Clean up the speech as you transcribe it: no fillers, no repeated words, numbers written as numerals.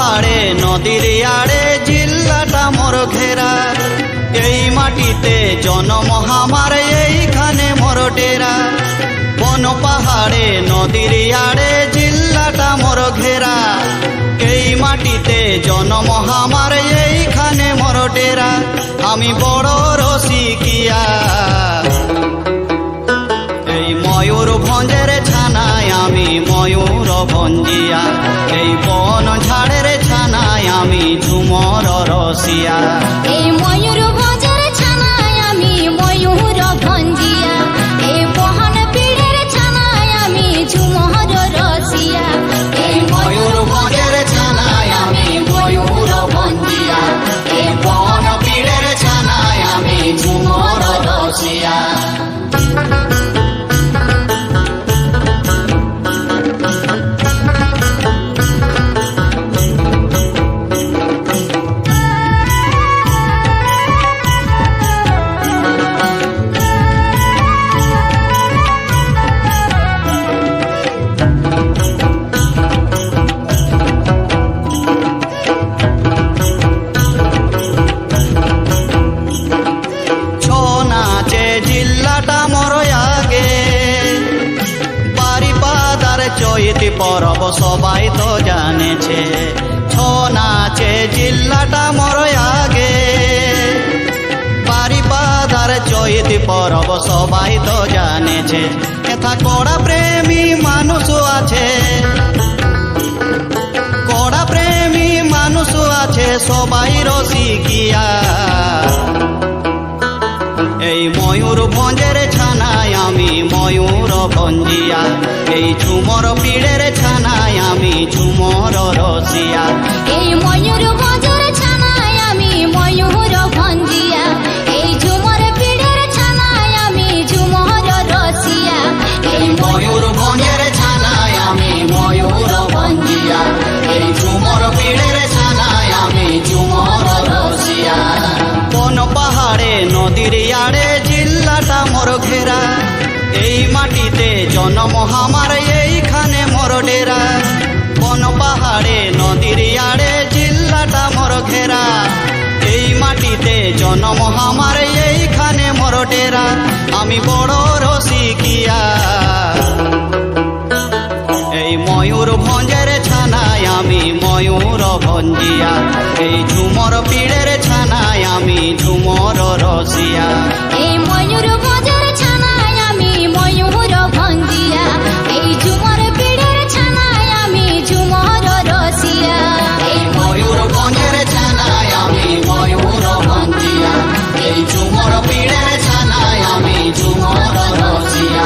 পাহাড়ে নদীর আড়ে জিল্লাটা মোর ঘেরা, এই মাটিতে জন্ম আমার এইখানে মোর ডেরা। বন পাহাড়ে নদীর আড়ে জিল্লাটা মোর ঘেরা, এই মাটিতে জন্ম আমার এইখানে মোর ডেরা। আমি বড় রসিকিয়া এই ময়ূরভঞ্জের ছানায়, আমি ময়ূর ভঞ্জিয়া, এই বন ঝাড়ের ছানায় আমি ঝুমর রসিয়া। এই ময়ূরভঞ্জের ছানায় আমি ময়ূর ভঞ্জিয়া, এই বহন পীড়ের ছানায় আমি ঝুমর রসিয়া। এই ময়ূরভঞ্জের ছানায় আমি ময়ূর ভঞ্জিয়া, এই বন পীড়ের ছানায় আমি ঝুমর রসিয়া। চৈতি পরব সবাই তো জানেছে, ছৌ নাচে জিল্লাটা মোর আগে। বারিপাদার চৈতি পরব সবাই তো জানেছে, এথা কড়া প্রেমী মানুষ আছে, কড়া প্রেমী মানুষ আছে সবাই রসিকিয়া। এই ময়ূরভঞ্জের ছানায় আমি ময়ূর ভঞ্জিয়া, এই ঝুমর পীড়ের ছানায় আমি ঝুমর রসিয়া। এই ময়ূরভঞ্জের ছানায় আমি ময়ূর ভঞ্জিয়া, এই ঝুমর পীড়ের ছানায় আমি ঝুমর রসিয়া। এই ময়ূরভঞ্জের ছানায় আমি ময়ূর ভঞ্জিয়া, এই ঝুমর পীড়ের ছানায় আমি ঝুমর রসিয়া। কোন পাহাড়ে নদীর আড়ে জিল্লাটা মোর ঘেরা, এই মাটিতে জন্ম আমার এইখানে মোর ডেরা। কোন পাহাড়ে নদীর আড়ে জিল্লাটা মোর ঘেরা, এই মাটিতে জন্ম আমার এইখানে মোর ডেরা। আমি বড় রসিকিয়া এই ময়ূরভঞ্জের ছানায় আমি ময়ূর ভঞ্জিয়া, এই ঝুমর পীড়ের ছানায় আমি ঝুমর রসিয়া। এই ময়ূরভঞ্জের ছানায় আমি ময়ূর ভঞ্জিয়া, এই ঝুমর পীড়ের ছানায় আমি ঝুমর রসিয়া। এই ময়ূরভঞ্জের ছানায় আমি ময়ূর ভঞ্জিয়া, এই ঝুমর পীড়ের ছানায় আমি ঝুমর রসিয়া।